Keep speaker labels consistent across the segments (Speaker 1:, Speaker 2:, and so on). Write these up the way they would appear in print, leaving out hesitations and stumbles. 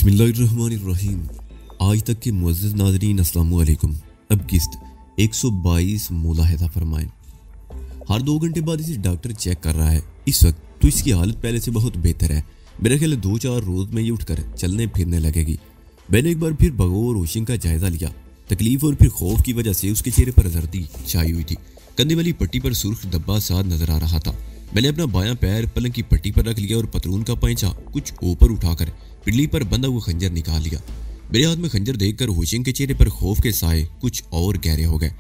Speaker 1: बिस्मिल्लाहिर्रहमानिर्रहीम। आज तक के मुअज़्ज़ज़ नाज़रीन अस्सलामु अलैकुम। अब किस्त 122 मुलाहिज़ा फरमाएं। हर 2 घंटे बाद इसे डॉक्टर चेक कर रहा है। इस वक्त तो इसकी हालत पहले से बहुत बेहतर है। मेरा ख्याल है 2-4 रोज में ये उठकर चलने फिरने लगेगी। मैंने एक बार फिर बगौर होशिंग का जायजा लिया। तकलीफ और फिर खौफ की वजह से उसके चेहरे पर जर्दी छाई हुई थी। कंधे वाली पट्टी पर सुर्ख धब्बा साथ नजर आ रहा था। मैंने अपना बायां पैर पलंग की पट्टी पर रख लिया और पतलून का पैंचा कुछ ऊपर उठाकर पिटली पर बंधा हुआ खंजर निकाल लिया। मेरे हाथ में खंजर देखकर होशिंग के चेहरे पर खौफ के साए कुछ और गहरे हो गए।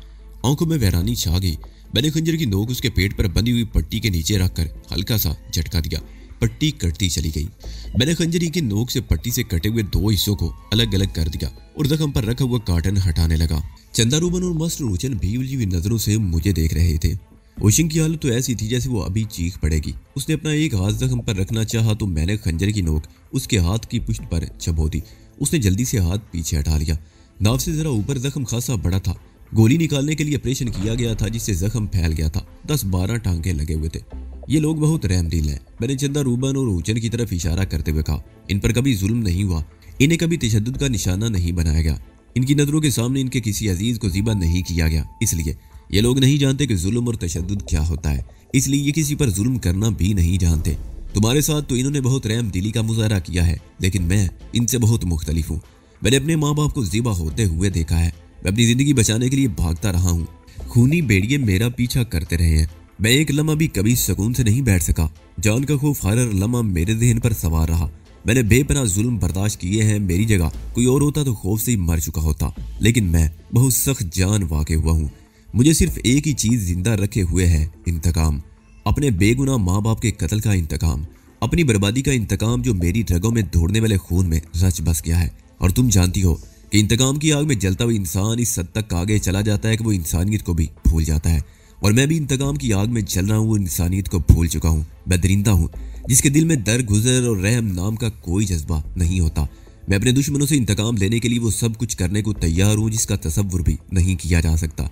Speaker 1: आंखों में वैरानी छा गई। मैंने खंजर की नोक उसके पेट पर बंधी हुई पट्टी के नीचे रखकर हल्का सा झटका दिया। पट्टी कटती चली गई। मैंने खंजरी की नोक से पट्टी से कटे हुए 2 हिस्सों को अलग अलग कर दिया और जख्म पर रखा हुआ कार्टन हटाने लगा। चंदा रूबन और मास्टर रोचन भी उलझी हुई नजरों से मुझे देख रहे थे। होशिंग की हालत तो ऐसी थी जैसे वो अभी चीख पड़ेगी। उसने अपना एक हाथ जख्म पर रखना चाहा तो मैंने खंजर की नोक उसके हाथ की पुष्ट पर चबो दी। उसने जल्दी से हाथ पीछे हटा लिया। नाव से जरा ऊपर जख्म खासा बड़ा था। गोली निकालने के लिए ऑपरेशन किया गया था जिससे जख्म फैल गया था। 10-12 टांके लगे हुए थे। ये लोग बहुत रहमदिल हैं। मैंने चंदा रूबन और रोचन की तरफ इशारा करते हुए कहा, इन पर कभी जुल्म नहीं हुआ। इन्हें कभी तशद्दुद का निशाना नहीं बनाया गया। इनकी नजरों के सामने इनके किसी अजीज को ज़िबा नहीं किया गया। इसलिए ये लोग नहीं जानते कि जुल्म और तशद्दुद क्या होता है। इसलिए ये किसी पर जुल्म करना भी नहीं जानते। तुम्हारे साथ तो इन्होंने बहुत रहम दिली का मुजाहरा किया है, लेकिन मैं इनसे बहुत मुख्तलिफ हूँ। मैंने अपने माँ बाप को ज़िबा होते हुए देखा है। मैं अपनी जिंदगी बचाने के लिए भागता रहा हूँ। खूनी भेड़िए मेरा पीछा करते रहे हैं। मैं एक लम्हा भी कभी सुकून से नहीं बैठ सका। जान का खौफ हर लम्हा मेरे जहन पर सवार रहा। मैंने बेपनाह जुल्म बर्दाश्त किए हैं। मेरी जगह कोई और होता तो खौफ से ही मर चुका होता, लेकिन मैं बहुत सख्त जान वाक़े हुआ हूँ। मुझे सिर्फ एक ही चीज जिंदा रखे हुए है, इंतकाम। अपने बेगुनाह माँ बाप के कत्ल का इंतकाम, अपनी बर्बादी का इंतकाम जो मेरी रगों में दौड़ने वाले खून में रच बस गया है। और तुम जानती हो कि इंतकाम की आग में जलता हुआ इंसान इस हद तक आगे चला जाता है कि वो इंसानियत को भी भूल जाता है। और मैं भी इंतकाम की आग में जल रहा हूँ। इंसानियत को भूल चुका हूँ। मैं दरिंदा हूँ जिसके दिल में दर गुजर और रहम नाम का कोई जज्बा नहीं होता। मैं अपने दुश्मनों से इंतकाम लेने के लिए वो सब कुछ करने को तैयार हूँ जिसका तसव्वुर भी नहीं किया जा सकता।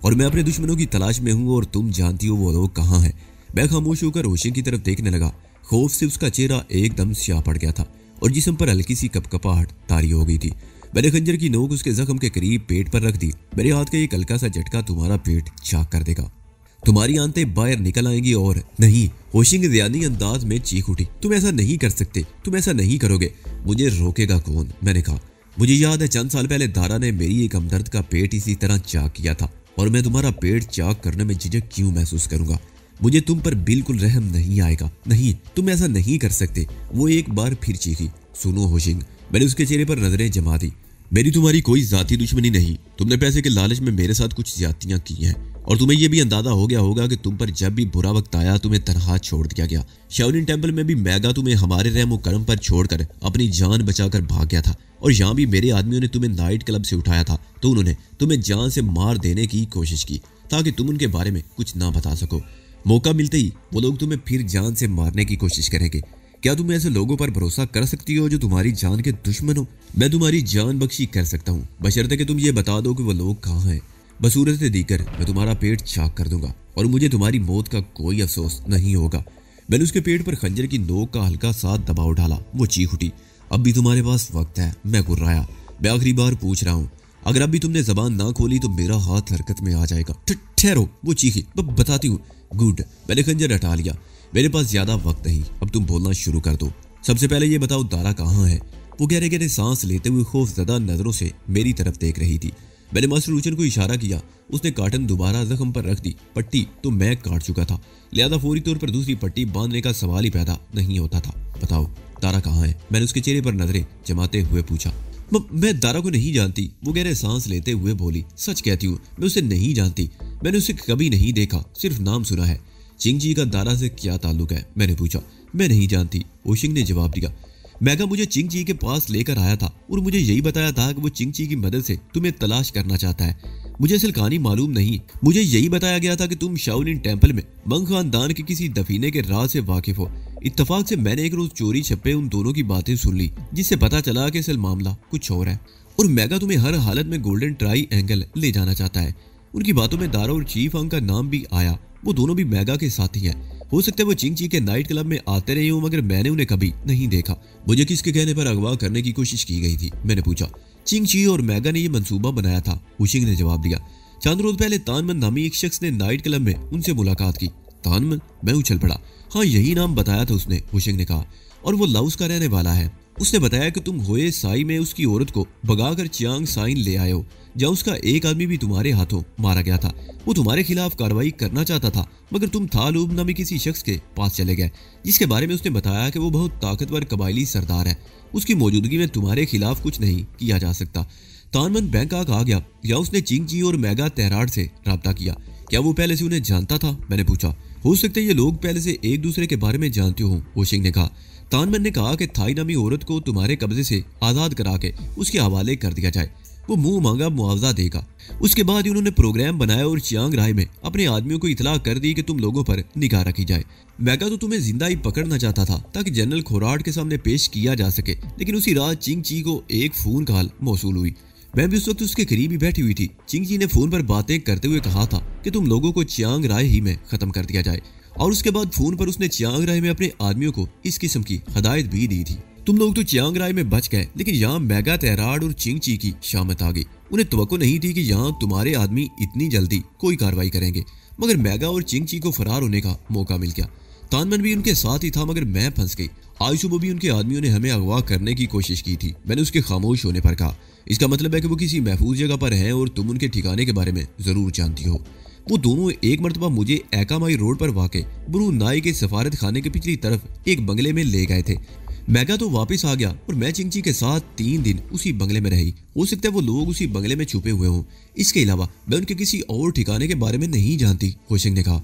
Speaker 1: और मैं अपने दुश्मनों की तलाश में हूँ और तुम जानती हो वो लोग कहाँ हैं। मैं खामोश होकर रोशनी की तरफ देखने लगा। खौफ से उसका चेहरा एकदम स्याह पड़ गया था और जिस्म पर हल्की सी कपकपाहट तारी हो गई थी। मैंने खंजर की नोक उसके जख्म के करीब पेट पर रख दी। मेरे हाथ का एक हल्का सा झटका तुम्हारा पेट चाक कर देगा। तुम्हारी आंतें बाहर निकल आएंगी। और नहीं, होशिंग ज़ियानी अंदाज में चीख उठी, तुम ऐसा नहीं कर सकते, तुम ऐसा नहीं करोगे। मुझे रोकेगा कौन? मैंने कहा, मुझे याद है चंद साल पहले दारा ने मेरी एक हमदर्द का पेट इसी तरह चाक किया था और मैं तुम्हारा पेट चाक करने में झिझक क्यों महसूस करूंगा? मुझे तुम पर बिल्कुल रहम नहीं आएगा। नहीं, तुम ऐसा नहीं कर सकते। वो एक बार फिर चीखी। सुनो होशिंग, मैंने उसके चेहरे पर नजरें जमा दी। मेरी तुम्हारी कोई जाती दुश्मनी नहीं। तुमने पैसे के लालच में मेरे साथ कुछ ज्यादतियां की हैं और तुम्हें यह भी अंदाजा हो गया होगा कि तुम पर जब भी बुरा वक्त आया तुम्हें तनहा छोड़ दिया गया। शाओलिन टेंपल में भी मैगा तुम्हें हमारे रहम करम पर छोड़कर अपनी जान बचाकर भाग गया था और यहाँ भी मेरे आदमियों ने तुम्हें नाइट क्लब से उठाया था तो उन्होंने तुम्हें जान से मार देने की कोशिश की ताकि तुम उनके बारे में कुछ ना बता सको। मौका मिलते ही वो लोग तुम्हें फिर जान से मारने की कोशिश करेंगे। क्या तुम ऐसे लोगों पर भरोसा कर सकती हो जो तुम्हारी जान के दुश्मन हो? मैं तुम्हारी जान बख्शी कर सकता हूँ बशर्ते कि तुम ये बता दो कि वो लोग कहाँ हैं। बसूरत दीकर मैं तुम्हारा पेट चाक कर दूंगा और मुझे तुम्हारी मौत का कोई अफसोस नहीं होगा। मैंने उसके पेट पर खंजर की नोक का हल्का सा दबाव डाला। वो चीख उठी, अब भी तुम्हारे पास वक्त है। मैं गुर्राया, मैं आखिरी बार पूछ रहा हूँ, अगर अब भी तुमने जबान ना खोली तो मेरा हाथ हरकत में आ जाएगा। ठहरो, वो चीखी, बताती हूँ। गुड, मैंने खंजर हटा लिया। मेरे पास ज्यादा वक्त नहीं, अब तुम बोलना शुरू कर दो। सबसे पहले ये बताओ दारा कहाँ है? वो गहरे गहरे सांस लेते हुए खौफजदा नजरों से मेरी तरफ देख रही थी। मैंने मास्टर रूचन को इशारा किया। उसने कार्टन दोबारा जख्म पर रख दी। पट्टी तो मैं काट चुका था, लिहाजा फौरी तौर पर दूसरी पट्टी बांधने का सवाल ही पैदा नहीं होता था। बताओ दारा कहाँ है? मैंने उसके चेहरे पर नजरें जमाते हुए पूछा। मैं दारा को नहीं जानती, वो गहरे सांस लेते हुए बोली। सच कहती हूँ, मैं उसे नहीं जानती। मैंने उसे कभी नहीं देखा, सिर्फ नाम सुना है। चिंगजी का दारा से क्या ताल्लुक है? मैंने पूछा। मैं नहीं जानती, ओशिंग ने जवाब दिया। मैगा मुझे चिंगजी के पास लेकर आया था और मुझे यही बताया था कि वो चिंगजी की मदद से तुम्हें तलाश करना चाहता है। मुझे असल कहानी मालूम नहीं, मुझे यही बताया गया था कि तुम शाओलिन टेंपल में मंग खानदान के किसी दफीने के राज से वाकिफ हो। इत्तफाक से मैंने एक रोज चोरी छप्पे उन दोनों की बातें सुन ली जिससे पता चला कि असल मामला कुछ और है और मैगा तुम्हें हर हालत में गोल्डन ट्राई एंगल ले जाना चाहता है। उनकी बातों में दारा और चीफ अंग का नाम भी आया। वो दोनों भी मैगा के साथी हैं हो सकता है वो चिंग ची के नाइट क्लब में आते रहे हों, मगर मैंने उन्हें कभी नहीं देखा। मुझे किसके कहने पर अगवा करने की कोशिश की गई थी? मैंने पूछा। चिंग ची और मैगा ने ये मंसूबा बनाया था, हुशिंग ने जवाब दिया। चंद रोज पहले तानमन नामी एक शख्स ने नाइट क्लब में उनसे मुलाकात की। तानमन? मैं उछल पड़ा। हाँ, यही नाम बताया था उसने, हुशिंग ने कहा, और वो लाउस का रहने वाला है। उसने बताया कि तुम होए साई में उसकी औरत को भगाकर चियांग साइन ले आए हो, जहाँ उसका एक आदमी भी तुम्हारे हाथों मारा गया था। वो तुम्हारे खिलाफ कार्रवाई करना चाहता था, मगर तुम थालूब नामी किसी शख्स के पास चले गए, जिसके बारे में उसने बताया कि वो बहुत ताकतवर कबायली सरदार है। उसकी मौजूदगी में तुम्हारे खिलाफ कुछ नहीं किया जा सकता। तानमन बैंकॉक आ गया, या उसने चिंग जी और मेगा तेहराड से रब्ता किया। क्या वो पहले से उन्हें जानता था? मैंने पूछा। हो सकता है ये लोग पहले से एक दूसरे के बारे में जानते हों, वोशिंग ने कहा। तानमन ने कहा कि थाई नामी औरत को तुम्हारे कब्जे से आज़ाद करा के उसके हवाले कर दिया जाए, वो मुंह मांगा मुआवजा देगा। उसके बाद ही उन्होंने प्रोग्राम बनाया और चियांग राय में अपने आदमियों को इतला कर दी कि तुम लोगों पर निगाह रखी जाए। मैगा तो तुम्हें जिंदा ही पकड़ना चाहता था ताकि जनरल खोराट के सामने पेश किया जा सके, लेकिन उसी रात चिंग ची को एक फोन कॉल मौसूल हुई। मैं भी उस वक्त उसके करीब ही बैठी हुई थी। चिंग जी ने फोन पर बातें करते हुए कहा था कि तुम लोगों को चियांग राय ही में खत्म कर दिया जाए, और उसके बाद फोन पर उसने चियांग राय में अपने आदमियों को इस किस्म की हदायत भी दी थी। तुम लोग तो चियांग राय में बच गए, लेकिन यहाँ मेगा तेहराड और चिंग ची की शामत आ गई। उन्हें तवक्को नहीं थी कि यहाँ तुम्हारे आदमी इतनी जल्दी कोई कार्रवाई करेंगे, मगर मेगा और चिंग ची को फरार होने का मौका मिल गया। तानमन भी उनके साथ ही था, मगर मैं फंस गई। आज सुबह भी उनके आदमियों ने हमें अगवा करने की कोशिश की थी। मैंने उसके खामोश होने पर कहा, इसका मतलब है कि वो किसी महफूज जगह पर हैं और तुम उनके ठिकाने के बारे में जरूर जानती हो। वो दोनों एक मरतबा मुझे एकामाई रोड पर वाक़े ब्रू नाई के सफारत खाने के पिछली तरफ एक बंगले में ले गए थे। मेगा तो वापस आ गया और मैं चिंगची के साथ 3 दिन उसी बंगले में रही। हो सकता है वो लोग उसी बंगले में छुपे हुए हों। इसके अलावा मैं उनके किसी और ठिकाने के बारे में नहीं जानती, होशिंग ने कहा।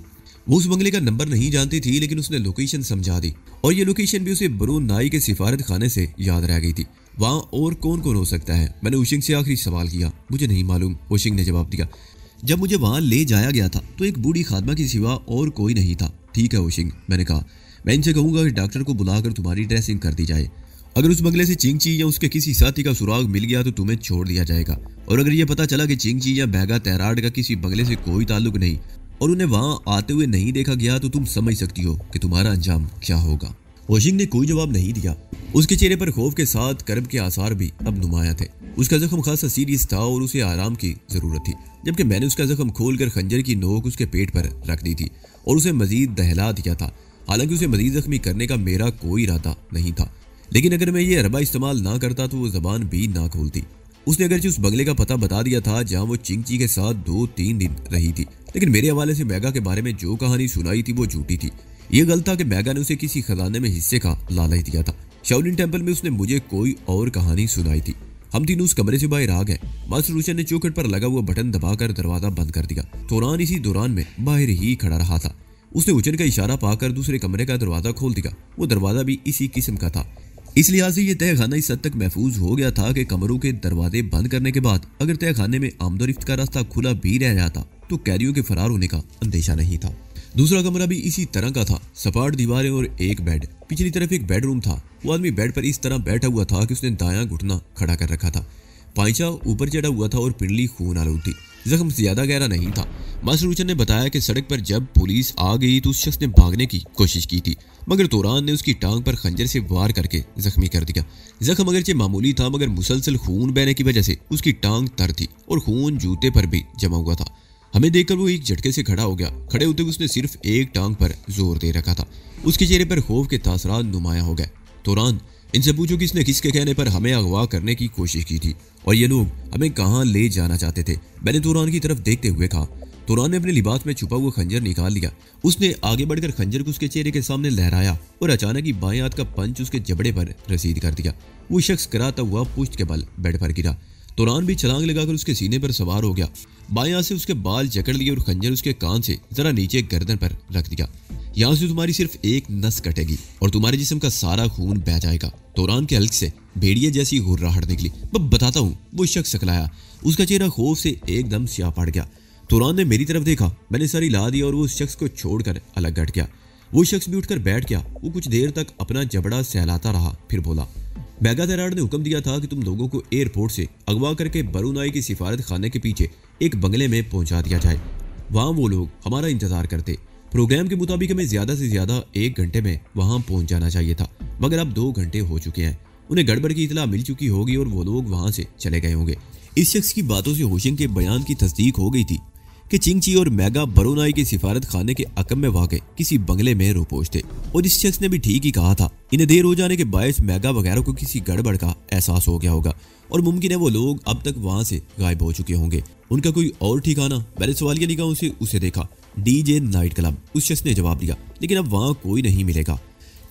Speaker 1: वो उस बंगले का नंबर नहीं जानती थी, लेकिन उसने लोकेशन समझा दी, और ये लोकेशन भी उसे ब्रू नाई के सिफारत खाने से याद रह गई थी। वहाँ और कौन कौन हो सकता है? मैंने होशिंग से आखिरी सवाल किया। मुझे नहीं मालूम, होशिंग ने जवाब दिया। जब मुझे वहां ले जाया गया था तो एक बूढ़ी खादमा के सिवा और कोई नहीं था। ठीक है होशिंग, मैंने कहा। मैं इनसे कहूंगा कि डॉक्टर को बुलाकर तुम्हारी ड्रेसिंग कर दी जाए। अगर उस बंगले से चिंग ची या उसके किसी साथी का सुराग मिल गया तो तुम्हें छोड़ दिया जाएगा, और अगर ये पता चला कि चिंग ची या मेगा तेहराड का किसी बंगले से कोई ताल्लुक नहीं और उन्हें वहां आते हुए नहीं देखा गया, तो तुम समझ सकती हो कि तुम्हारा अंजाम क्या होगा। होशिंग ने कोई जवाब नहीं दिया। उसके चेहरे पर खौफ के साथ कर्ब के आसार भी अब नुमाया थे। उसका जख्म खासा सीरियस था और उसे आराम की जरूरत थी, जबकि मैंने उसका जख्म खोलकर खंजर की नोक उसके पेट पर रख दी थी और उसे मजीद दहला दिया था। हालांकि उसे मजीद जख्मी करने का मेरा कोई इरादा नहीं था, लेकिन अगर मैं ये अरबा इस्तेमाल ना करता तो वो जबान भी ना खोलती। उसने अगरचे उस बंगले का पता बता दिया था जहाँ वो चिंग ची के साथ 2-3 दिन रही थी, लेकिन मेरे हवाले से मेगा के बारे में जो कहानी सुनाई थी वो झूठी थी। ये गलत था कि मेगा ने उसे किसी खजाने में हिस्से का लालच दिया था। शाओलिन टेंपल में उसने मुझे कोई और कहानी सुनाई थी। हम तीनों उस कमरे से बाहर आ गए। मास्टर रूशन ने चौखट पर लगा हुआ बटन दबाकर दरवाजा बंद कर दिया। तोरान इसी दौरान में बाहर ही खड़ा रहा था। उसने उचन का इशारा पाकर दूसरे कमरे का दरवाजा खोल दिया। वो दरवाजा भी इसी किस्म का था। इस लिहाज से यह तहखाना इस हद तक महफूज हो गया था कि कमरों के दरवाजे बंद करने के बाद अगर तहखाने में आमदोरफ्त का रास्ता खुला भी रह जाता तो कैदियों के फरार होने का अंदेशा नहीं था। दूसरा कमरा भी इसी तरह का था। सपाट दीवारें और एक बेड। पिछली तरफ एक बेडरूम था। वो आदमी बेड पर इस तरह बैठा हुआ था कि उसने दायां घुटना खड़ा कर रखा था। पांचा ऊपर चढ़ा हुआ था और पिंडली खून आलूद थी। जख्म ज्यादा गहरा नहीं था। मास्टर रूचन ने बताया कि सड़क पर जब पुलिस आ गई तो उस शख्स ने भागने की कोशिश की थी, मगर तोरान ने उसकी टांग पर खंजर से वार करके जख्मी कर दिया। जख्म अगरचे मामूली था, मगर मुसलसल खून बहने की वजह से उसकी टांग तर थी और खून जूते पर भी जमा हुआ था। हमें देखकर वो एक झटके से खड़ा हो गया। खड़े होते हुए उसने सिर्फ एक टांग पर जोर दे रखा था। उसके चेहरे पर खौफ के तासरात नुमाया हो गए। तोरान, इनसे पूछो किसने किसके कहने पर हमें अगवा करने की कोशिश की थी और ये लोग हमें कहाँ ले जाना चाहते थे। मैंने तोरान की तरफ देखते हुए कहा। तोरान ने अपने लिबास में छुपा हुआ खंजर निकाल लिया। उसने आगे बढ़कर खंजर को उसके चेहरे के सामने लहराया और अचानक ही बाएं हाथ का पंच उसके जबड़े पर रसीद कर दिया। वो शख्स कराता हुआ पुश्त के बल बेड पर गिरा। तोरान भी छलांग लगाकर उसके सीने पर सवार हो गया। बाएं हाथ से उसके बाल जकड़ लिए और खंजर उसके कान से जरा नीचे गर्दन पर रख दिया। यहाँ से तुम्हारी सिर्फ एक नस कटेगी और तुम्हारे जिस्म का सारा खून बह जाएगा। तोरान के हल्क से भेड़िए जैसी हुर्राहट निकली। मैं बताता हूँ, वो शख्स सकलाया। उसका चेहरा खौफ से एकदम स्याह पड़ गया। तोरान ने मेरी तरफ देखा। मैंने सर हिला दिया और वो उस शख्स को छोड़कर अलग हट गया। वो शख्स भी उठकर बैठ गया। वो कुछ देर तक अपना जबड़ा सहलाता रहा, फिर बोला, मेगा तेहराड ने हुक्म दिया था कि तुम लोगों को एयरपोर्ट से अगवा करके बरूनाई की सिफारत खाने के पीछे एक बंगले में पहुंचा दिया जाए। वहां वो लोग हमारा इंतजार करते। प्रोग्राम के मुताबिक हमें ज्यादा से ज्यादा 1 घंटे में वहां पहुंच जाना चाहिए था, मगर अब 2 घंटे हो चुके हैं। उन्हें गड़बड़ की इतला मिल चुकी होगी और वो लोग वहां से चले गए होंगे। इस शख्स की बातों से होशिंग के बयान की तस्दीक हो गई थी कि चिंगची और मेगा बरोनाई के सिफारत खाने के अकम में वाक़े किसी बंगले में रोपोश थे। और इस शख्स ने भी ठीक ही कहा था, इन्हें देर हो जाने के बायस मेगा वगैरह को किसी गड़बड़ का एहसास हो गया होगा और मुमकिन है वो लोग अब तक वहां से गायब हो चुके होंगे। उनका कोई और ठिकाना? मैंने सवालिया निगाहों से उसे देखा। डीजे नाइट क्लब, उस शख्स ने जवाब दिया, लेकिन अब वहां कोई नहीं मिलेगा।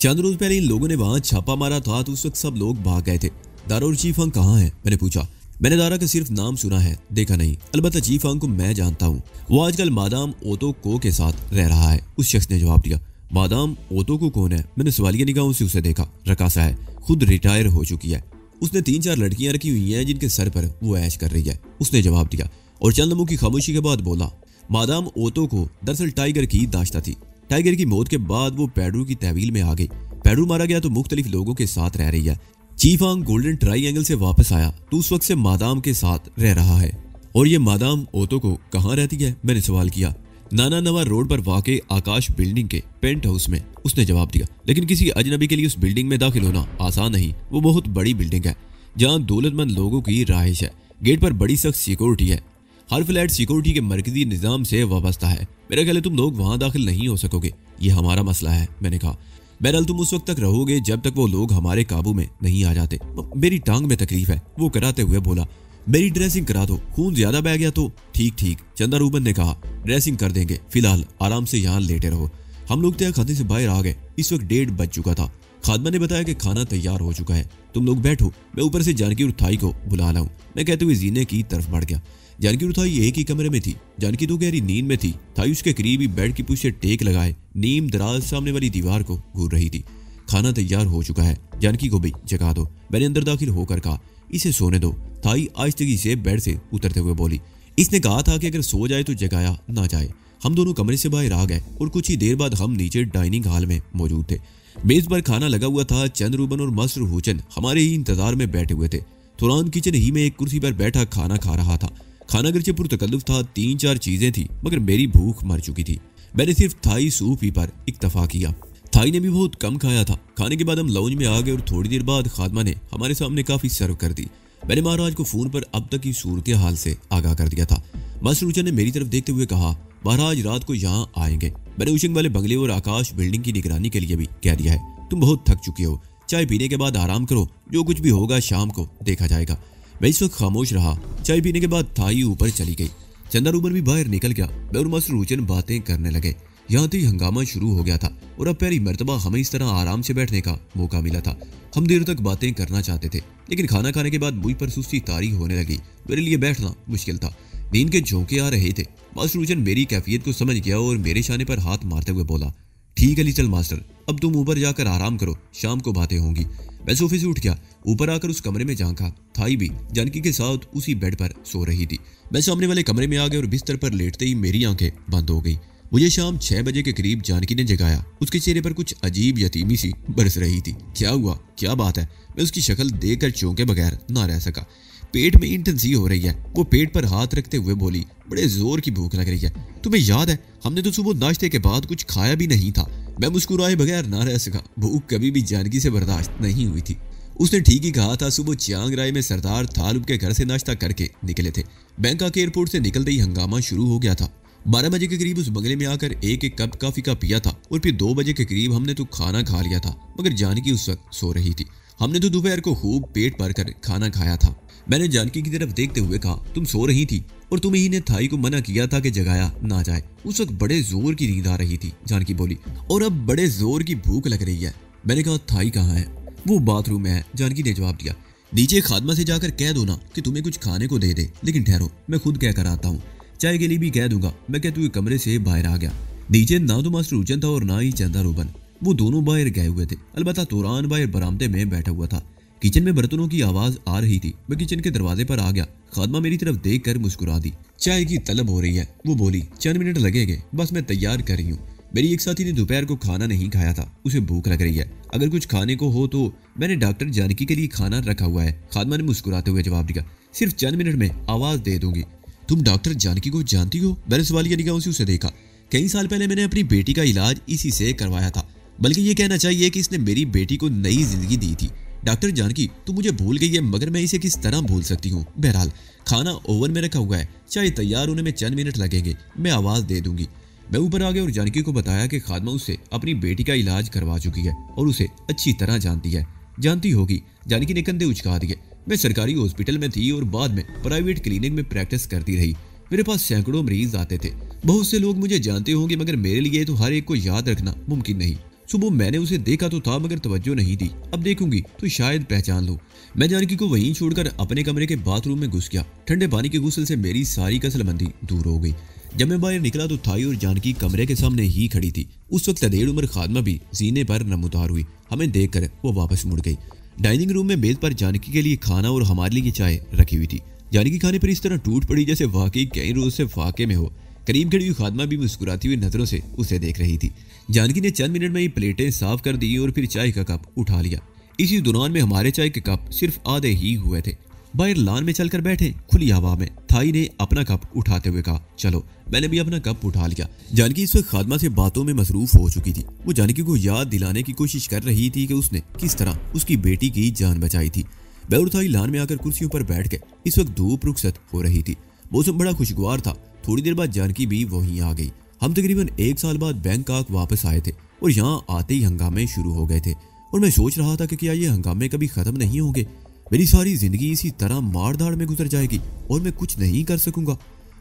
Speaker 1: चंद रोज पहले इन लोगों ने वहां छापा मारा था तो उस वक्त सब लोग भाग गए थे। दारा और चीफ हंग कहाँ है? मैंने पूछा। मैंने दारा का सिर्फ नाम सुना है, देखा नहीं। अलबत्ता चीफ हंग को मैं जानता हूँ, वो आजकल मादाम ओतो को के साथ रह रहा है, उस शख्स ने जवाब दिया। मादाम ओतो को कौन है? मैंने सवालिया निगाहों से उसे देखा। रकासा है, खुद रिटायर हो चुकी है। उसने 3-4 लड़कियां रखी हुई हैं जिनके सर पर वो ऐश कर रही है, उसने जवाब दिया और चंद लम्हों की खामोशी के बाद बोला, मादाम ओतो को दरअसल टाइगर की दाश्ता थी। टाइगर की मौत के बाद वो पेड्रू की तहवील में आ गई। पेड्रू मारा गया तो मुख्तलिफ लोगों के साथ रह रही है। चीफ हंग गोल्डन ट्राइएंगल से वापस आया तो उस वक्त से मादाम के साथ रह रहा है। और ये मादाम ओतो को कहाँ रहती है? मैंने सवाल किया। नाना नवा रोड पर वाक़े आकाश बिल्डिंग के पेंट हाउस में, उसने जवाब दिया। लेकिन किसी अजनबी के लिए उस बिल्डिंग में दाखिल होना आसान नहीं। वो बहुत बड़ी बिल्डिंग है जहाँ दौलतमंद लोगों की रहाइश है। गेट पर बड़ी सख्त सिक्योरिटी है। हर फ्लैट सिक्योरिटी के मरकजी निज़ाम से वाबस्ता है। मेरा ख्याल है तुम लोग वहां दाखिल नहीं हो सकोगे, ये हमारा मसला है, मैंने कहा। बहरहाल तुम उस वक्त तक रहोगे जब तक वो लोग हमारे काबू में नहीं आ जाते। मेरी टांग में तकलीफ है, वो कराते हुए बोला। मेरी ड्रेसिंग करा दो, खून ज्यादा बह गया तो। ठीक ठीक, चंदा रूबन ने कहा, ड्रेसिंग कर देंगे, फिलहाल आराम से यहाँ लेटे रहो। हम लोग तय खाने से बाहर आ गए। इस वक्त 1:30 बज चुका था। खादमा ने बताया कि खाना तैयार हो चुका है, तुम लोग बैठो, मैं ऊपर से जानकी और थाई को बुला लाऊं। मैं कहते हुए जीने की तरफ बढ़ गया। जानकी और थाई एक ही कमरे में थी। जानकी तो गहरी नींद में थी। थाई उसके करीब ही बेड की पुश से टेक लगाए नीम दराज सामने वाली दीवार को घूर रही थी। खाना तैयार हो चुका है, जानकी को भी जगा दो, मैंने अंदर दाखिल होकर कहा। इसे सोने दो, थाई आहिस्तगी से बेड से उतरते हुए बोली। इसने कहा था कि अगर सो जाए तो जगाया ना जाए। हम दोनों कमरे से बाहर आ गए और कुछ ही देर बाद हम नीचे डाइनिंग हॉल में मौजूद थे। मेज पर खाना लगा हुआ था। चंद रूबन और मास्टर हुचन हमारे ही इंतजार में बैठे हुए थे। तुरान किचन ही में एक कुर्सी पर बैठा खाना खा रहा था। खाना अगरचे पुरतकल्लुफ था, 3-4 चीजें थी, मगर मेरी भूख मर चुकी थी। मैंने सिर्फ थाई सूप ही पर इक्तफा किया। थाई ने भी बहुत कम खाया था। खाने के बाद हम लाउंज में आ गए और थोड़ी देर बाद खादमा ने हमारे सामने काफी सर्व कर दी। मैंने महाराज को फोन पर अब तक की सूरत हाल से आगाह कर दिया था। मास्टर हुचन ने मेरी तरफ देखते हुए कहा, महाराज रात को यहाँ आएंगे। मैंने उशिंग वाले बंगले और आकाश बिल्डिंग की निगरानी के लिए भी कह दिया है। तुम बहुत थक चुके हो, चाय पीने के बाद आराम करो, जो कुछ भी होगा शाम को देखा जाएगा। मैं इस वक्त खामोश रहा। चाय पीने के बाद थाई ऊपर चली गई। चंदा रूबन भी बाहर निकल गया। मैं और मास्टर हुचन बातें करने लगे। यहाँ तक हंगामा शुरू हो गया था और अब पहली मर्तबा हमें इस तरह आराम से बैठने का मौका मिला था। हम देर तक बातें करना चाहते थे, लेकिन खाना खाने के बाद मुझ पर सुस्ती तारी होने लगी। मेरे लिए बैठना मुश्किल था। नींद के झोंके आ रहे थे। मास्टर हुचन मेरी कैफियत को समझ गया और मेरे शाने पर हाथ मारते हुए बोला, ठीक है ली चल मास्टर, अब तुम ऊपर जाकर आराम करो, शाम को बातें होंगी। मैं सोफे से उठ गया। ऊपर आकर उस कमरे में झांका। थाई भी जानकी के साथ उसी बेड पर सो रही थी। मैं सामने वाले कमरे में आ गया और बिस्तर पर लेटते ही मेरी आंखें बंद हो गई। मुझे शाम 6 बजे के करीब जानकी ने जगाया। उसके चेहरे पर कुछ अजीब यतीमी सी बरस रही थी। क्या हुआ, क्या बात है? मैं उसकी शक्ल देखकर चौंके बगैर ना रह सका। पेट में इंटन सी हो रही है। वो पेट पर हाथ रखते हुए बोली, बड़े जोर की भूख लग रही है। तुम्हें याद है हमने तो सुबह नाश्ते के बाद कुछ खाया भी नहीं था। मैं मुस्कुराए बगैर ना रह सका। भूख कभी भी जानकी से बर्दाश्त नहीं हुई थी। उसने ठीक ही कहा था। सुबह चियांग राय में सरदार थालुब के घर से नाश्ता करके निकले थे। बैंकॉक एयरपोर्ट से निकलते ही हंगामा शुरू हो गया था। 12 बजे के करीब उस बंगले में आकर एक कप कॉफी का पिया था और फिर 2 बजे के करीब हमने तो खाना खा लिया था, मगर जानकी उस वक्त सो रही थी। हमने तो दोपहर को खूब पेट भर कर खाना खाया था। मैंने जानकी की तरफ देखते हुए कहा, तुम सो रही थी और तुम ही ने थाई को मना किया था कि जगाया ना जाए। उस वक्त बड़े जोर की नींद आ रही थी, जानकी बोली, और अब बड़े जोर की भूख लग रही है। मैंने कहा, थाई कहाँ है? वो बाथरूम में है, जानकी ने जवाब दिया। नीचे खादमा से जाकर कह दो ना कि तुम्हें कुछ खाने को दे दे। लेकिन ठहरो, मैं खुद कह कर आता हूँ। चाय के लिए भी कह दूंगा। मैं कहते हुए कमरे से बाहर आ गया। नीचे ना तो मास्टर हुचन था और ना ही चंदा रूबन। वो दोनों बाहर गए हुए थे। अलबत्ता तुरान बाहर बरामदे में बैठा हुआ था। किचन में बर्तनों की आवाज आ रही थी। मैं किचन के दरवाजे पर आ गया। खादमा मेरी तरफ देख कर मुस्कुरा दी। चाय की तलब हो रही है, वो बोली। चंद मिनट लगेंगे, बस मैं तैयार कर रही हूँ। मेरी एक साथी ने दोपहर को खाना नहीं खाया था, उसे भूख लग रही है। अगर कुछ खाने को हो तो मैंने डॉक्टर जानकी के लिए खाना रखा हुआ है। खादमा ने मुस्कुराते हुए जवाब दिया, सिर्फ चंद मिनट में आवाज दे दूंगी। तुम डॉक्टर जानकी को जानती हो? मैंने सवालिया निगाहों से उसे देखा। कई साल पहले मैंने अपनी बेटी का इलाज इसी से करवाया था, बल्कि ये कहना चाहिए कि इसने मेरी बेटी को नई जिंदगी दी थी। डॉक्टर जानकी, तू मुझे भूल गई है, मगर मैं इसे किस तरह भूल सकती हूँ। बहरहाल खाना ओवन में रखा हुआ है, चाय तैयार होने में चंद मिनट लगेंगे, मैं आवाज दे दूंगी। मैं ऊपर आ गया और जानकी को बताया कि खादमा उससे अपनी बेटी का इलाज करवा चुकी है और उसे अच्छी तरह जानती होगी। जानकी ने कंधे उचका दिए। मैं सरकारी हॉस्पिटल में थी और बाद में प्राइवेट क्लिनिक में प्रैक्टिस करती रही। मेरे पास सैकड़ों मरीज आते थे। बहुत से लोग मुझे जानते होंगे, मगर मेरे लिए तो हर एक को याद रखना मुमकिन नहीं। सुबह मैंने उसे देखा तो था, मगर तवज्जो नहीं दी। अब देखूंगी तो शायद पहचान लूं। मैं जानकी को वहीं छोड़कर अपने कमरे के बाथरूम में घुस गया। ठंडे पानी के गुस्ल से मेरी सारी कसलमंदी दूर हो गई। जब मैं बाहर निकला तो थाई और जानकी कमरे के सामने ही खड़ी थी। उस वक्त अधेड़ उम्र खादमा भी सीने पर नमूदार हुई। हमें देखकर वो वापस मुड़ गई। डाइनिंग रूम में मेज पर जानकी के लिए खाना और हमारे लिए चाय रखी हुई थी। जानकी खाने पर इस तरह टूट पड़ी जैसे वाकई कई रोज से फाके में हो। करीब खड़ी हुई खादमा भी मुस्कुराती हुई नजरों से उसे देख रही थी। जानकी ने चंद मिनट में ही प्लेटें साफ कर दी और फिर चाय का कप उठा लिया। इसी दौरान में हमारे चाय के कप सिर्फ आधे ही हुए थे। बाहर लान में चलकर बैठे खुली हवा में थाई ने अपना कप उठाते हुए कहा, चलो। मैंने भी अपना कप उठा लिया। जानकी इस वक्त खादमा से बातों में मसरूफ हो चुकी थी। वो जानकी को याद दिलाने की कोशिश कर रही थी कि उसने किस तरह उसकी बेटी की जान बचाई थी। मैं और थाई लान में आकर कुर्सियों पर बैठ गए। इस वक्त धूप रुखसत हो रही थी। मौसम बड़ा खुशगवार था। थोड़ी देर बाद जानकी भी वहीं आ गई। हम तकरीबन 1 साल बाद बैंकॉक वापस आए थे और यहाँ आते ही हंगामे शुरू हो गए थे और मैं सोच रहा था कि क्या ये हंगामे कभी खत्म नहीं होंगे। मेरी सारी जिंदगी इसी तरह मार धाड़ में गुजर जाएगी और मैं कुछ नहीं कर सकूंगा।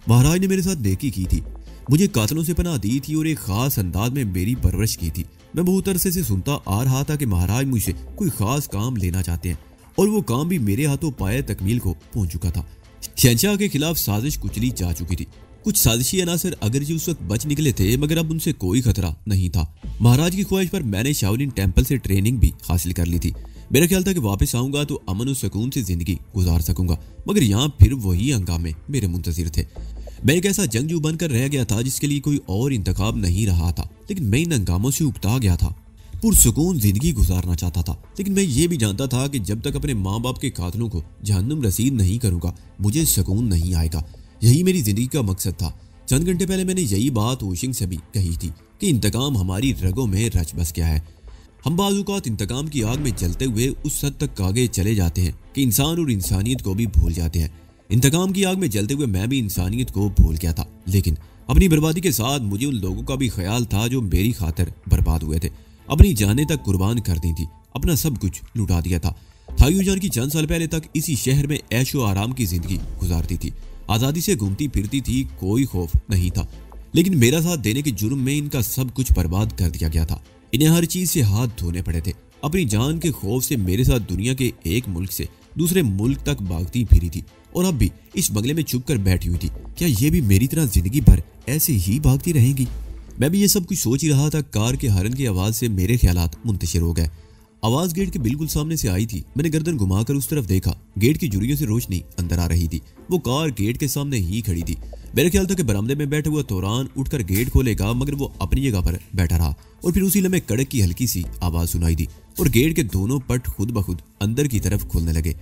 Speaker 1: महाराज ने मेरे साथ नेकी की थी, मुझे कातलों से पनाह दी थी और एक खास अंदाज में मेरी परवरिश की थी। मैं बहुत अरसे से सुनता आ रहा था कि महाराज मुझसे कोई खास काम लेना चाहते हैं और वो काम भी मेरे हाथों पाए तकमील को पहुंच चुका था। शहंशाह के खिलाफ साजिश कुचली जा चुकी थी। कुछ साजिशी अनासर अगरचे उस वक्त बच निकले थे, मगर अब उनसे कोई खतरा नहीं था। महाराज की ख्वाहिश पर मैंने शाओलिन टेम्पल से ट्रेनिंग भी हासिल कर ली थी। मेरा ख्याल था कि वापस आऊंगा तो अमन और सुकून से जिंदगी गुजार सकूंगा, मगर यहाँ फिर वही हंगामे मेरे मुंतजिर थे। मैं एक ऐसा जंगजू बनकर रह गया था जिसके लिए कोई और इंतखाब नहीं रहा था, लेकिन मैं इन हंगामों से उकता गया था। पुरसुकून जिंदगी गुजारना चाहता था, लेकिन मैं ये भी जानता था कि जब तक अपने माँ बाप के कातलों को जहन्नुम रसीद नहीं करूंगा मुझे सुकून नहीं आएगा। यही मेरी जिंदगी का मकसद था। चंद घंटे पहले मैंने यही बात ओशिंग से भी कही थी कि इंतकाम हमारी रगों में रच बस गया है। हम बाज़ औक़ात इंतकाम की आग में जलते हुए उस हद तक आगे चले जाते हैं कि इंसान और इंसानियत को भी भूल जाते हैं। इंतकाम की आग में जलते हुए मैं भी इंसानियत को भूल गया था, लेकिन अपनी बर्बादी के साथ मुझे उन लोगों का भी ख्याल था जो मेरी खातिर बर्बाद हुए थे, अपनी जानें तक कुर्बान कर दी थी, अपना सब कुछ लुटा दिया था। थाई जान की चंद साल पहले तक इसी शहर में ऐशो आराम की जिंदगी गुजारती थी, आज़ादी से घूमती फिरती थी, कोई खौफ नहीं था। लेकिन मेरा साथ देने के जुर्म में इनका सब कुछ बर्बाद कर दिया गया था। इन्हें हर चीज से हाथ धोने पड़े थे। अपनी जान के खौफ से मेरे साथ दुनिया के एक मुल्क से दूसरे मुल्क तक भागती फिरी थी और अब भी इस बंगले में छुप कर बैठी हुई थी। क्या ये भी मेरी तरह जिंदगी भर ऐसे ही भागती रहेंगी? मैं भी ये सब कुछ सोच ही रहा था, कार के हॉर्न की आवाज से मेरे ख्यालात मुंतशिर हो गए। आवाज गेट के बिल्कुल सामने से आई थी। मैंने गर्दन घुमाकर उस तरफ देखा। गेट की जुड़ियों से रोशनी अंदर आ रही थी। वो कार गेट के सामने ही खड़ी थी। मेरा ख्याल था कि बरामदे में बैठा हुआ तौरान उठकर गेट खोलेगा, मगर वो अपनी जगह पर बैठा रहा और फिर उसी लम्हे कड़क की हल्की सी आवाज सुनाई दी और गेट के दोनों पट खुद ब खुद अंदर की तरफ खुलने लगे।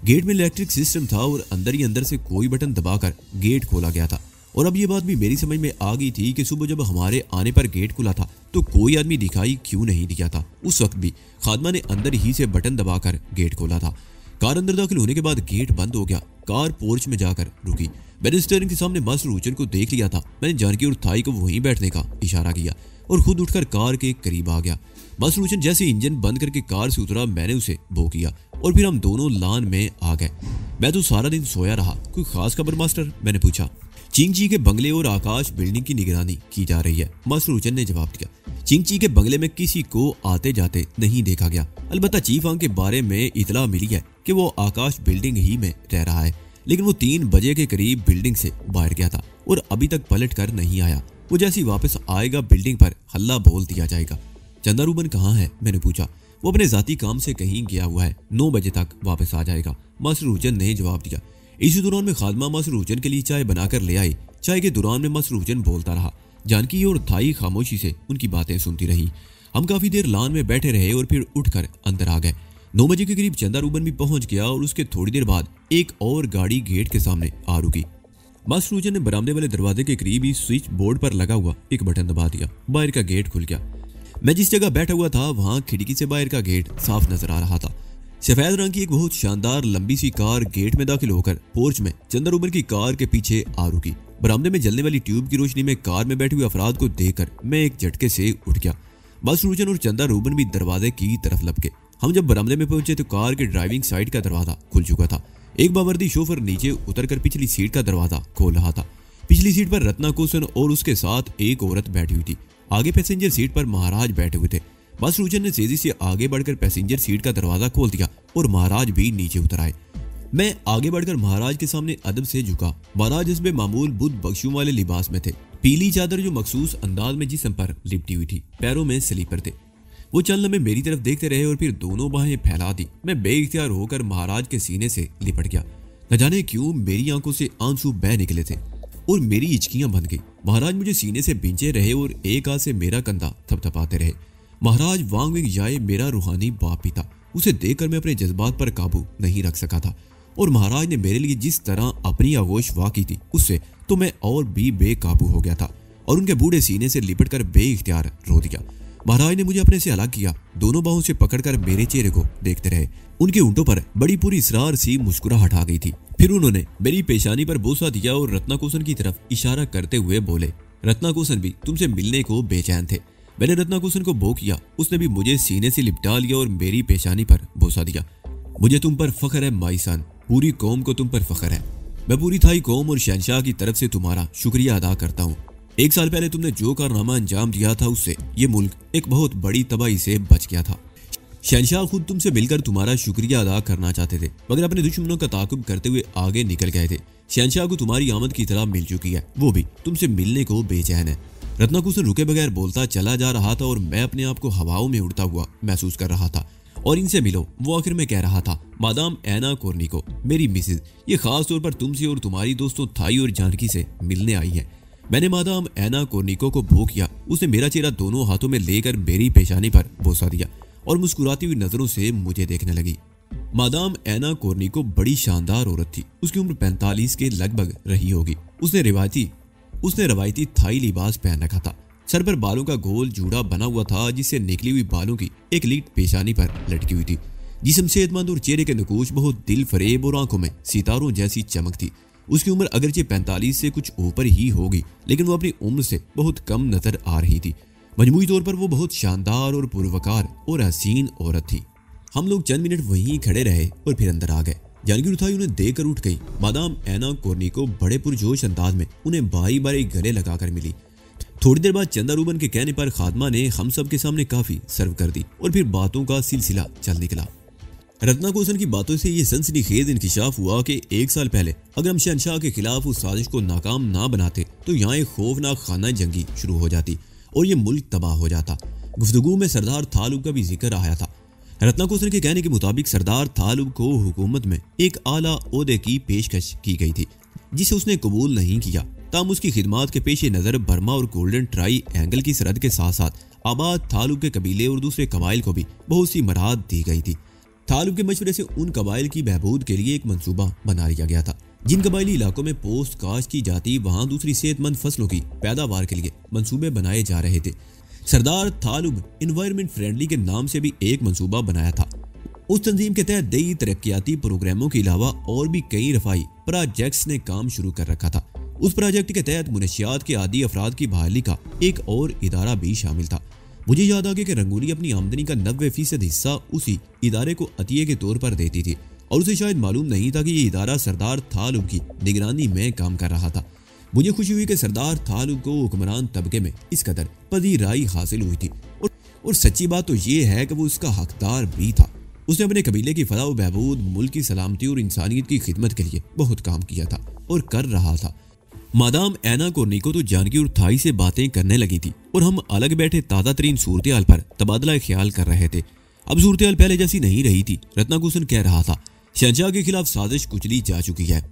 Speaker 1: गेट में इलेक्ट्रिक सिस्टम था और अंदर ही अंदर से कोई बटन दबाकर गेट खोला गया था। और अब ये बात भी मेरी समझ में आ गई थी कि सुबह जब हमारे आने पर गेट खुला था तो कोई आदमी दिखाई क्यों नहीं दिया था। उस वक्त भी खादमा ने अंदर ही से बटन दबाकर गेट खोला था। कार अंदर दाखिल होने के बाद गेट बंद हो गया। कार पोर्च में जाकर रुकी। मैंने स्टीयरिंग के सामने मास्टर रूचन को देख लिया था। मैंने जानकी और थाई को वहीं बैठने का इशारा किया और खुद उठकर कार के करीब आ गया। मास्टर रूचन जैसे इंजन बंद करके कार से उतरा, मैंने उसे भो किया और फिर हम दोनों लान में आ गए। मैं तो सारा दिन सोया रहा। कोई खास खबर मास्टर? मैंने पूछा। चिंगची के बंगले और आकाश बिल्डिंग की निगरानी की जा रही है, मास्टर रूचन ने जवाब दिया। चिंगची के बंगले में किसी को आते जाते नहीं देखा गया। अलबत्ता चीफ आंग के बारे में इतला मिली है कि वो आकाश बिल्डिंग ही में रह रहा है, लेकिन वो 3 बजे के करीब बिल्डिंग से बाहर गया था और अभी तक पलट कर नहीं आया। वो जैसे ही वापस आएगा बिल्डिंग पर हल्ला बोल दिया जाएगा। चंदा रूबन कहाँ है? मैंने पूछा। वो अपने जाती काम से कहीं गया हुआ है, 9 बजे तक वापस आ जाएगा, मास्टर रूचन ने जवाब दिया। इसी दौरान में खादमा मास्टर रूचन के लिए चाय बनाकर ले आई। चाय के दौरान में मास्टर रूचन बोलता रहा। जानकी और थाई खामोशी से उनकी बातें सुनती रही। हम काफी देर लान में बैठे रहे और फिर उठकर अंदर आ गए। 9 बजे के करीब चंदा रूबन भी पहुंच गया और उसके थोड़ी देर बाद एक और गाड़ी गेट के सामने आ रुकी। मास्टर ने बरामदे वाले दरवाजे के करीब ही स्विच बोर्ड पर लगा हुआ एक बटन दबा दिया। बाहर का गेट खुल गया। मैं जिस जगह बैठा हुआ था वहां खिड़की से बाहर का गेट साफ नजर आ रहा था। सफेद रंग की एक बहुत शानदार लंबी सी कार गेट में दाखिल होकर पोर्च में चंदा रूबन की कार के पीछे आ रुकी। बरामदे में जलने वाली ट्यूब की रोशनी में कार में बैठे हुए अफराद को देखकर मैं एक झटके से उठ गया। मास्टर और चंदा रूबन भी दरवाजे की तरफ लपके। हम जब बरामदे में पहुंचे तो कार के ड्राइविंग साइड का दरवाजा खुल चुका था। एक बावर्दी शोफर नीचे उतरकर पिछली सीट का दरवाजा खोल रहा था। पिछली सीट पर रत्ना कोसन और उसके साथ एक औरत बैठी हुई थी। आगे पैसेंजर सीट पर महाराज बैठे हुए थे। मास्टर ने तेजी से आगे बढ़कर पैसेंजर सीट का दरवाजा खोल दिया और महाराज भी नीचे उतर आए। मैं आगे बढ़कर महाराज के सामने अदब से झुका। महाराज इसमें मामूल बुद्ध बख्शियों वाले लिबास में थे। पीली चादर जो मखसूस अंदाज में जिस्म पर लिपटी हुई थी, पैरों में स्लीपर थे। वो चंद लम्हे मेरी तरफ देखते रहे और फिर दोनों बाहें फैला दी। मैं बेइख्तियार होकर महाराज के सीने से लिपट गया। न जाने क्यों मेरी आंखों से आंसू बह निकले थे और मेरी हिचकियां बंध गई। महाराज मुझे सीने से बिंचे रहे और एक हाथ से मेरा कंधा थपथपाते रहे। महाराज वांग विंग जाए मेरा रूहानी बाप भी था। उसे देखकर मैं अपने जज्बात पर काबू नहीं रख सका था और महाराज ने मेरे लिए जिस तरह अपनी आगोश वाह की थी उससे तो मैं और भी बेकाबू हो गया था और उनके बूढ़े सीने से लिपटकर बेइख्तियार रो दिया। महाराज ने मुझे अपने से अलग किया, दोनों बाहों से पकड़कर मेरे चेहरे को देखते रहे। उनके ऊँटों पर बड़ी पूरी इसरार सी मुस्कुराहट आ गई थी। फिर उन्होंने मेरी पेशानी पर बोसा दिया और रत्ना कोसन की तरफ इशारा करते हुए बोले, रत्ना कोसन भी तुमसे मिलने को बेचैन थे। मैंने रत्ना कोसन को बो किया। उसने भी मुझे सीने से लिपटा लिया और मेरी पेशानी पर बोसा दिया। मुझे तुम पर फख्र है माईसान, पूरी कौम को तुम पर फख्र है। मैं पूरी थाई कौम और शहनशाह की तरफ से तुम्हारा शुक्रिया अदा करता हूँ। 1 साल पहले तुमने जो कारनामा अंजाम दिया था उससे ये मुल्क एक बहुत बड़ी तबाही से बच गया था। शहनशाह खुद तुमसे मिलकर तुम्हारा शुक्रिया अदा करना चाहते थे मगर अपने दुश्मनों का ताकुब करते हुए आगे निकल गए थे। शहनशाह को तुम्हारी आमद की तरह मिल चुकी है, वो भी तुमसे मिलने को बेचैन है। रत्ना कोसन रुके बगैर बोलता चला जा रहा था और मैं अपने आप को हवाओं में उड़ता हुआ महसूस कर रहा था। और इनसे मिलो, वो आखिर में कह रहा था, मादाम एना कोर्निको, मेरी मिसेज, ये खास तौर पर तुमसे और तुम्हारी दोस्तों थाई और जानकी से मिलने आई है। मैंने मादाम एना कोर्निको को भो किया। उसने मेरा चेहरा दोनों हाथों में लेकर मेरी पेशानी पर बोसा दिया और मुस्कुराती हुई नजरों से मुझे देखने लगी। मादाम एना कोर्निको बड़ी शानदार औरत थी। उसकी उम्र 45 के लगभग रही होगी। उसने रवायती थाई लिबास पहन रखा था। सर पर बालों का गोल जूड़ा बना हुआ था जिससे निकली हुई बालों की एक लीट पेशानी पर लटकी हुई थी। जिस्म सेहतमंद और चेहरे के नकूश बहुत दिल फरेब और आंखों में सितारों जैसी चमक थी। उसकी उम्र अगरचे 45 से कुछ ऊपर ही होगी लेकिन वो अपनी उम्र से बहुत कम नजर आ रही थी। मजमूई तौर पर वो बहुत शानदार और पुरवकार और हसीन औरत थी। हम लोग चंद मिनट वहीं खड़े रहे और फिर अंदर आ गए। जानकी उठाई उन्हें देखकर उठ गई। मादाम एना कोर्निको बड़े पुरजोश अंदाज में उन्हें बारी बारी गले लगाकर मिली। थोड़ी देर बाद चंदा रूबन के कहने पर खादमा ने हम सब के सामने काफी सर्व कर दी और फिर बातों का सिलसिला चल निकला। रत्ना कोसन की बातों से ये सनसनीखेज इंकिशाफ हुआ कि 1 साल पहले अगर हम शहनशाह के खिलाफ उस साजिश को नाकाम ना बनाते तो यहाँ एक खौफनाक खाना जंगी शुरू हो जाती और ये मुल्क तबाह हो जाता। गुफ्तगू में सरदार थालुब का भी जिक्र आया था। रत्ना कोसन के कहने के मुताबिक सरदार थालुब को हुकूमत में एक आला ओहदे की पेशकश की गई थी जिसे उसने कबूल नहीं किया। ताम उसकी खिदमात के पेश नज़र बर्मा और गोल्डन ट्राई एंगल की सरहद के साथ साथ आबाद थालुब के कबीले और दूसरे कबाइल को भी बहुत सी मराद दी गई थी। थालुब के मशवरे से उन कबाइल की बहबूद के लिए एक मंसूबा बना लिया गया था। जिन कबाइली इलाकों में पोस्ट काश्त की जाती वहां दूसरी सेहतमंद फसलों की पैदावार के लिए मंसूबे बनाए जा रहे थे। सरदार थालुब इन्वायरमेंट फ्रेंडली के नाम से भी एक मंसूबा बनाया था। उस तंजीम के तहत देई तरक्याती प्रोग्रामों के अलावा और भी कई रफाई प्रोजेक्ट्स ने काम शुरू कर रखा था। उस प्रोजेक्ट के तहत मुनशियात के आदी अफराद की बहाली का एक और इदारा भी शामिल था। मुझे याद आ गया कि रंगोली अपनी आमदनी का 90% हिस्सा उसी इदारे को अतिये के तौर पर देती थी और उसे शायद मालूम नहीं था कि ये इदारा सरदार थालुब की निगरानी में काम कर रहा था। मुझे खुशी हुई कि सरदार थालुब को हुक्मरान तबके में इस कदर पजीराई हासिल हुई थी और सच्ची बात तो ये है कि वो उसका हकदार भी था। उसने अपने कबीले की फलाह व बहबूद, मुल्क की सलामती और इंसानियत की खिदमत के लिए बहुत काम किया था और कर रहा था। मादाम एना कोर्निको तो जानकी और थाई से बातें करने लगी थी और हम अलग बैठे ताज़ा तरीन सूरत हाल पर तबादला ख्याल कर रहे थे। अब सूरत हाल पहले जैसी नहीं रही थी। रत्ना कोसन कह रहा था, शहनशाह के खिलाफ साजिश कुचली जा चुकी है।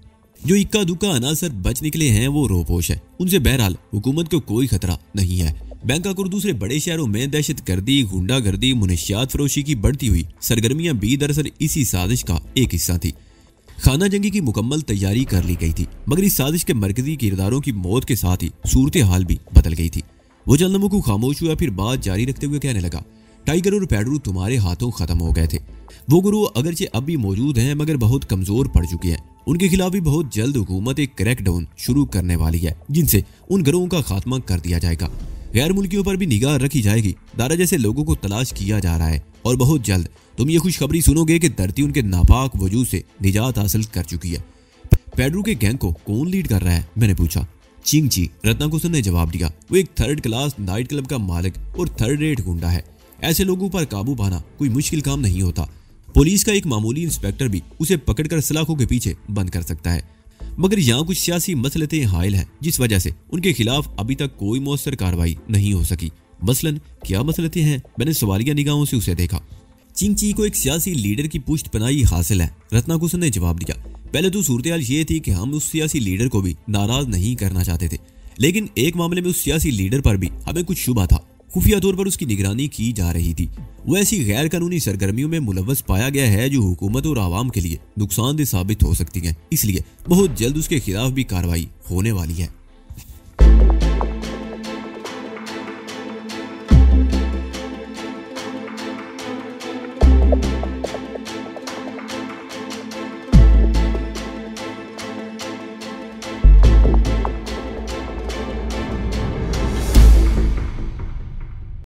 Speaker 1: जो इक्का दुक्का अनासर बच निकले हैं वो रोपोश है। उनसे बहरहाल हुकूमत को कोई खतरा नहीं है। बैंकॉक और दूसरे बड़े शहरों में दहशत गर्दी, गुंडागर्दी, मुनशियात फरोशी की बढ़ती हुई सरगर्मियां भी दरअसल इसी साजिश का एक हिस्सा थी। खाना जंगी की मुकम्मल तैयारी कर ली गई थी, मगर इस साजिश के मरकजी किरदारों की मौत के साथ ही सूरत हाल भी बदल गई थी। वो चंद लम्हों को खामोश हुआ, फिर बात जारी रखते हुए कहने लगा, टाइगर और पेड्रो तुम्हारे हाथों खत्म हो गए थे। वो गुरु अगरचे अब भी मौजूद हैं, मगर बहुत कमजोर पड़ चुके हैं। उनके खिलाफ भी बहुत जल्द हुकूमत एक क्रैकडाउन शुरू करने वाली है, जिनसे उन गिरोहों का खात्मा कर दिया जाएगा। गैर मुल्कियों पर भी निगाह रखी जाएगी। दारा जैसे लोगों को तलाश किया जा रहा है और बहुत जल्द तुम ये खुशखबरी सुनोगे कि धरती उनके नापाक वजूद से निजात हासिल कर चुकी है। पेड्रो के गैंग को कौन लीड कर रहा है, मैंने पूछा। चिंग ची, रत्नाकुसन ने जवाब दिया। वो एक थर्ड क्लास नाइट क्लब का मालिक और थर्ड रेट गुंडा है। ऐसे लोगों पर काबू पाना कोई मुश्किल काम नहीं होता। पुलिस का एक मामूली इंस्पेक्टर भी उसे पकड़कर सलाखों के पीछे बंद कर सकता है। मगर यहाँ कुछ सियासी मसलतें हायल हैं, जिस वजह से उनके खिलाफ अभी तक कोई मौसर कार्रवाई नहीं हो सकी। मसलन क्या मसलतें हैं? मैंने सवालिया निगाहों से उसे देखा। चिंगची को एक सियासी लीडर की पुष्टपनाही हासिल है, रत्नाकुसन ने जवाब दिया। पहले तो सूरत-ए-हाल ये थी कि हम उस सियासी लीडर को भी नाराज नहीं करना चाहते थे, लेकिन एक मामले में उस सियासी लीडर पर भी हमें कुछ शुबा था। खुफिया तौर पर उसकी निगरानी की जा रही थी। वो ऐसी गैर कानूनी सरगर्मियों में मुलव्वस पाया गया है जो हुकूमत और आवाम के लिए नुकसानदेह साबित हो सकती हैं। इसलिए बहुत जल्द उसके खिलाफ भी कार्रवाई होने वाली है।